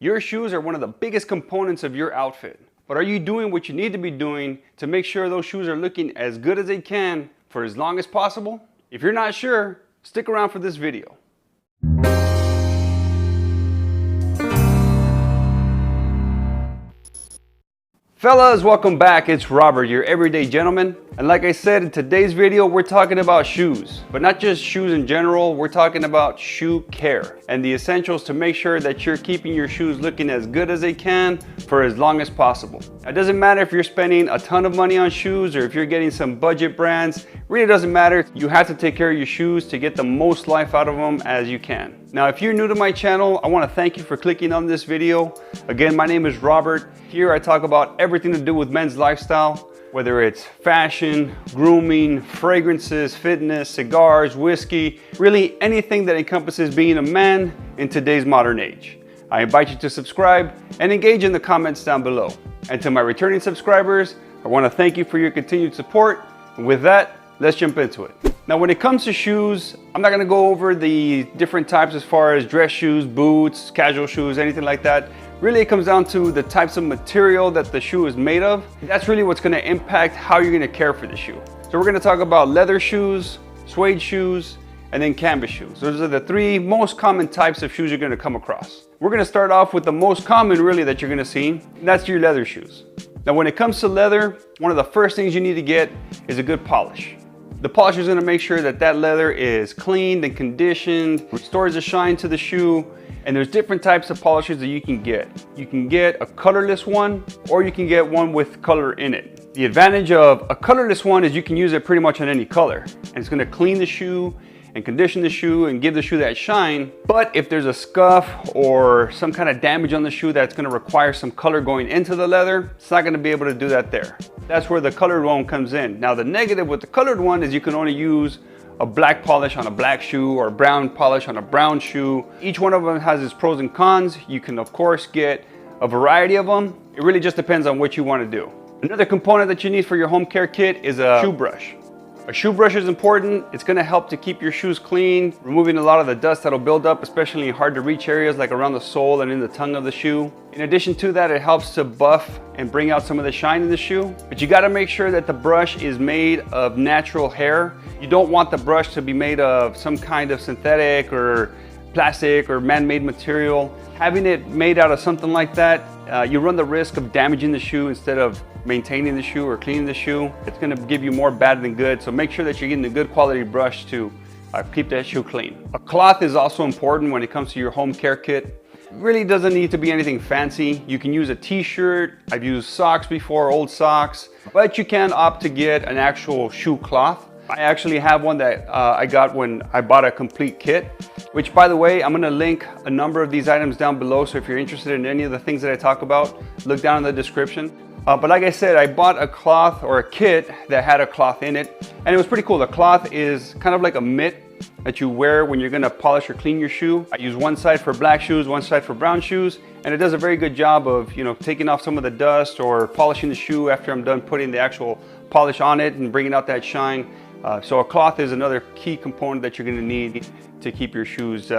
Your shoes are one of the biggest components of your outfit. But are you doing what you need to be doing to make sure those shoes are looking as good as they can for as long as possible? If you're not sure, stick around for this video. Fellas, welcome back. It's Robert, your everyday gentleman. And like I said, in today's video, we're talking about shoes. But not just shoes in general, we're talking about shoe care and the essentials to make sure that you're keeping your shoes looking as good as they can for as long as possible. It doesn't matter if you're spending a ton of money on shoes or if you're getting some budget brands. It really doesn't matter. You have to take care of your shoes to get the most life out of them as you can. Now, if you're new to my channel, I want to thank you for clicking on this video. Again, my name is Robert. Here I talk about everything to do with men's lifestyle, whether it's fashion, grooming, fragrances, fitness, cigars, whiskey, really anything that encompasses being a man in today's modern age. I invite you to subscribe and engage in the comments down below. And to my returning subscribers, I want to thank you for your continued support. And with that, let's jump into it. Now, when it comes to shoes, I'm not going to go over the different types as far as dress shoes, boots, casual shoes, anything like that. Really, it comes down to the types of material that the shoe is made of. That's really what's going to impact how you're going to care for the shoe. So we're going to talk about leather shoes, suede shoes, and then canvas shoes. Those are the three most common types of shoes you're going to come across. We're going to start off with the most common really that you're going to see, and that's your leather shoes. Now, when it comes to leather, one of the first things you need to get is a good polish. The polish is going to make sure that that leather is cleaned and conditioned, restores the shine to the shoe, and there's different types of polishes that you can get. You can get a colorless one, or you can get one with color in it. The advantage of a colorless one is you can use it pretty much on any color, and it's going to clean the shoe and condition the shoe and give the shoe that shine. But if there's a scuff or some kind of damage on the shoe that's going to require some color going into the leather, it's not going to be able to do that there. That's where the colored one comes in. Now, the negative with the colored one is you can only use a black polish on a black shoe or a brown polish on a brown shoe. Each one of them has its pros and cons. You can of course get a variety of them. It really just depends on what you want to do. Another component that you need for your home care kit is a shoe brush. A shoe brush is important. It's going to help to keep your shoes clean, removing a lot of the dust that'll build up, especially in hard to reach areas like around the sole and in the tongue of the shoe. In addition to that, it helps to buff and bring out some of the shine in the shoe. But you got to make sure that the brush is made of natural hair. You don't want the brush to be made of some kind of synthetic or plastic or man-made material. Having it made out of something like that, you run the risk of damaging the shoe instead of maintaining the shoe or cleaning the shoe. It's going to give you more bad than good. So make sure that you're getting a good quality brush to keep that shoe clean. A cloth is also important when it comes to your home care kit. It really doesn't need to be anything fancy. You can use a t-shirt. I've used socks before, old socks, but you can opt to get an actual shoe cloth. I actually have one that I got when I bought a complete kit, which, by the way, I'm going to link a number of these items down below. So if you're interested in any of the things that I talk about, look down in the description. But like I said, I bought a cloth or a kit that had a cloth in it, and it was pretty cool. The cloth is kind of like a mitt that you wear when you're going to polish or clean your shoe. I use one side for black shoes, one side for brown shoes, and it does a very good job of, taking off some of the dust or polishing the shoe after I'm done putting the actual polish on it and bringing out that shine. So a cloth is another key component that you're going to need to keep your shoes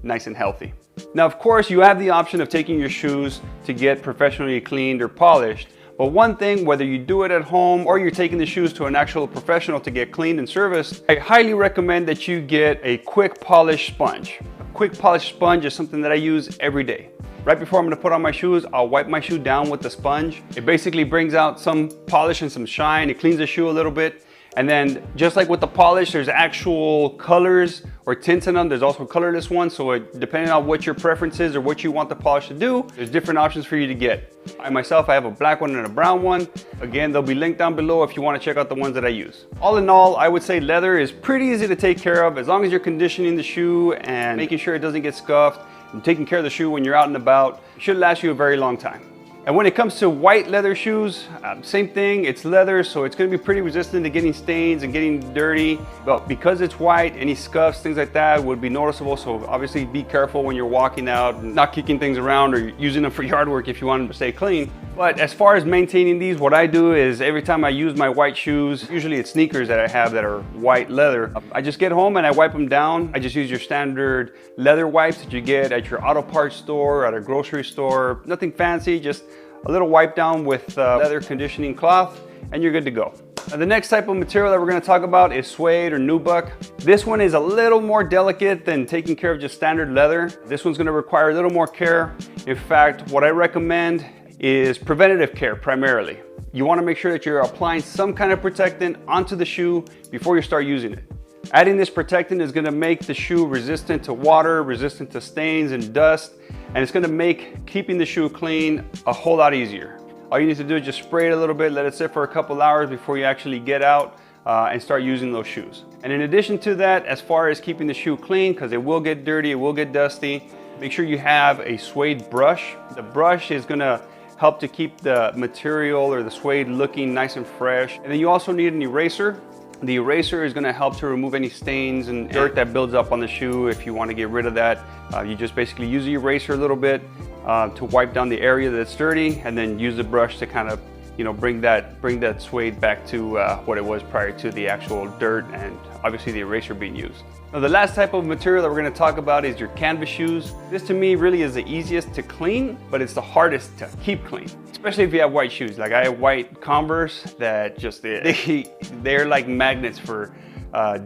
nice and healthy. Now, of course, you have the option of taking your shoes to get professionally cleaned or polished. But one thing, whether you do it at home or you're taking the shoes to an actual professional to get cleaned and serviced, I highly recommend that you get a quick polish sponge. A quick polish sponge is something that I use every day. Right before I'm going to put on my shoes, I'll wipe my shoe down with the sponge. It basically brings out some polish and some shine. It cleans the shoe a little bit. And then just like with the polish, there's actual colors or tints in them. There's also colorless ones. So depending on what your preference is or what you want the polish to do, there's different options for you to get. I myself, I have a black one and a brown one. Again, they'll be linked down below if you want to check out the ones that I use. All in all, I would say leather is pretty easy to take care of as long as you're conditioning the shoe and making sure it doesn't get scuffed and taking care of the shoe when you're out and about. It should last you a very long time. And when it comes to white leather shoes, same thing, it's leather, so it's gonna be pretty resistant to getting stains and getting dirty. But because it's white, any scuffs, things like that would be noticeable. So obviously be careful when you're walking out and not kicking things around or using them for yard work if you want them to stay clean. But as far as maintaining these, what I do is every time I use my white shoes, usually it's sneakers that I have that are white leather, I just get home and I wipe them down. I just use your standard leather wipes that you get at your auto parts store, at a grocery store. Nothing fancy, just a little wipe down with leather conditioning cloth, and you're good to go. Now, the next type of material that we're going to talk about is suede or nubuck. This one is a little more delicate than taking care of just standard leather. This one's going to require a little more care. In fact, what I recommend is preventative care primarily. You want to make sure that you're applying some kind of protectant onto the shoe before you start using it. Adding this protectant is going to make the shoe resistant to water, resistant to stains and dust, and it's going to make keeping the shoe clean a whole lot easier. All you need to do is just spray it a little bit, let it sit for a couple hours before you actually get out and start using those shoes. And in addition to that, as far as keeping the shoe clean, because it will get dirty, it will get dusty, make sure you have a suede brush. The brush is going to help to keep the material or the suede looking nice and fresh. And then you also need an eraser. The eraser is going to help to remove any stains and dirt that builds up on the shoe. If you want to get rid of that, you just basically use the eraser a little bit to wipe down the area that's dirty, and then use the brush to kind of, you know, bring that suede back to what it was prior to the actual dirt and obviously the eraser being used. Now, the last type of material that we're going to talk about is your canvas shoes. This to me really is the easiest to clean, but it's the hardest to keep clean, especially if you have white shoes. Like I have white Converse that just, they're like magnets for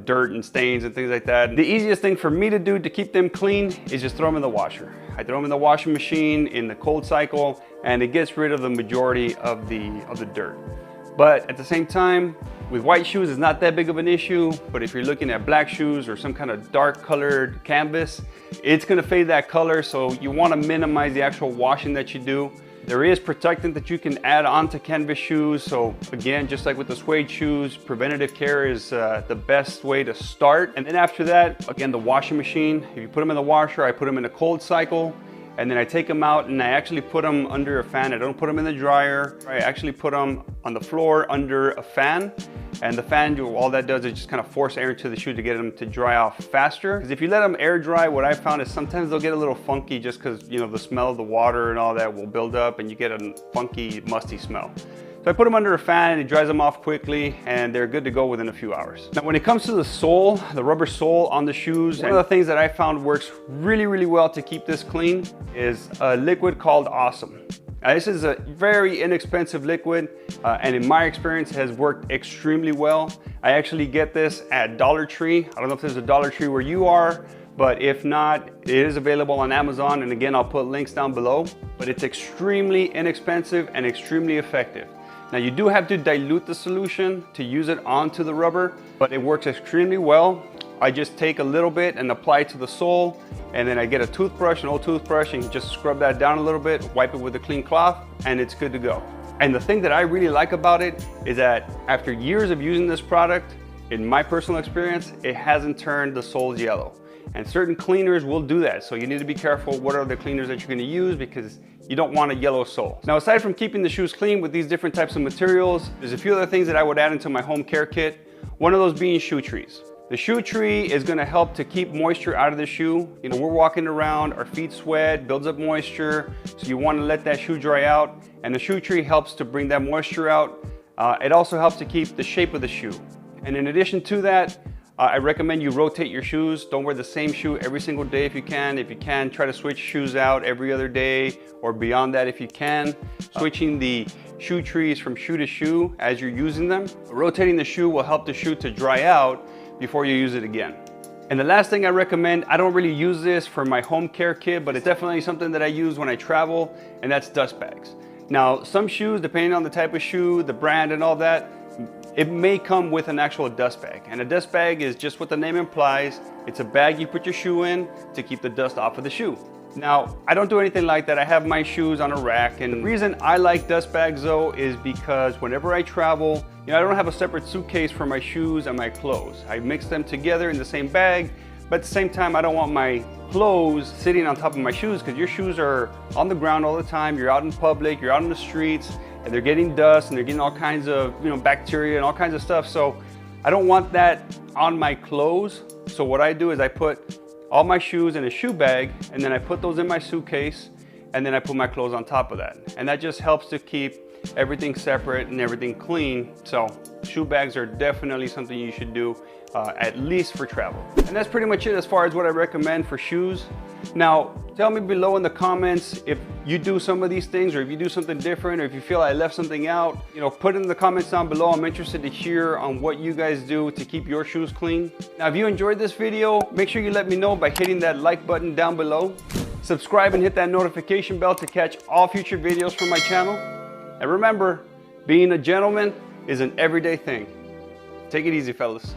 dirt and stains and things like that. The easiest thing for me to do to keep them clean is just throw them in the washer. I throw them in the washing machine in the cold cycle, and it gets rid of the majority of the dirt. But at the same time, with white shoes, it's not that big of an issue. But if you're looking at black shoes or some kind of dark colored canvas, it's gonna fade that color. So you wanna minimize the actual washing that you do. There is protectant that you can add onto canvas shoes. So again, just like with the suede shoes, preventative care is the best way to start. And then after that, again, the washing machine. If you put them in the washer, I put them in a cold cycle, and then I take them out and I actually put them under a fan. I don't put them in the dryer. I actually put them on the floor under a fan. And the fan, all that does is just kind of force air into the shoe to get them to dry off faster. Because if you let them air dry, what I found is sometimes they'll get a little funky just because, you know, the smell of the water and all that will build up and you get a funky, musty smell. So I put them under a fan and it dries them off quickly, and they're good to go within a few hours. Now, when it comes to the sole, the rubber sole on the shoes, one of the things that I found works really, really well to keep this clean is a liquid called Awesome. Now, this is a very inexpensive liquid, and in my experience has worked extremely well. I actually get this at Dollar Tree. I don't know if there's a Dollar Tree where you are, but if not, it is available on Amazon. And again, I'll put links down below, but it's extremely inexpensive and extremely effective. Now, you do have to dilute the solution to use it onto the rubber, but it works extremely well. I just take a little bit and apply it to the sole, and then I get a toothbrush, an old toothbrush, and just scrub that down a little bit, wipe it with a clean cloth, and it's good to go. And the thing that I really like about it is that after years of using this product, in my personal experience, it hasn't turned the soles yellow. And certain cleaners will do that. So you need to be careful what are the cleaners that you're going to use, because you don't want a yellow sole. Now, aside from keeping the shoes clean with these different types of materials, there's a few other things that I would add into my home care kit. One of those being shoe trees. The shoe tree is going to help to keep moisture out of the shoe. You know, we're walking around, our feet sweat, builds up moisture. So you want to let that shoe dry out. And the shoe tree helps to bring that moisture out. It also helps to keep the shape of the shoe. And in addition to that, I recommend you rotate your shoes. Don't wear the same shoe every single day if you can. If you can, try to switch shoes out every other day or beyond that if you can. Switching the shoe trees from shoe to shoe as you're using them. Rotating the shoe will help the shoe to dry out before you use it again. And the last thing I recommend, I don't really use this for my home care kit, but it's definitely something that I use when I travel, and that's dust bags. Now, some shoes, depending on the type of shoe, the brand and all that, it may come with an actual dust bag. And a dust bag is just what the name implies. It's a bag you put your shoe in to keep the dust off of the shoe. Now, I don't do anything like that. I have my shoes on a rack. And the reason I like dust bags though is because whenever I travel, you know, I don't have a separate suitcase for my shoes and my clothes. I mix them together in the same bag, but at the same time, I don't want my clothes sitting on top of my shoes, because your shoes are on the ground all the time. You're out in public, you're out in the streets, and they're getting dust and they're getting all kinds of, you know, bacteria and all kinds of stuff. So I don't want that on my clothes. So what I do is I put all my shoes in a shoe bag, and then I put those in my suitcase, and then I put my clothes on top of that. And that just helps to keep everything separate and everything clean. So shoe bags are definitely something you should do, at least for travel. And that's pretty much it as far as what I recommend for shoes. Now, tell me below in the comments if you do some of these things, or if you do something different, or if you feel I left something out. You know, put it in the comments down below. I'm interested to hear on what you guys do to keep your shoes clean. Now, if you enjoyed this video, make sure you let me know by hitting that like button down below. Subscribe and hit that notification bell to catch all future videos from my channel. And remember, being a gentleman is an everyday thing. Take it easy, fellas.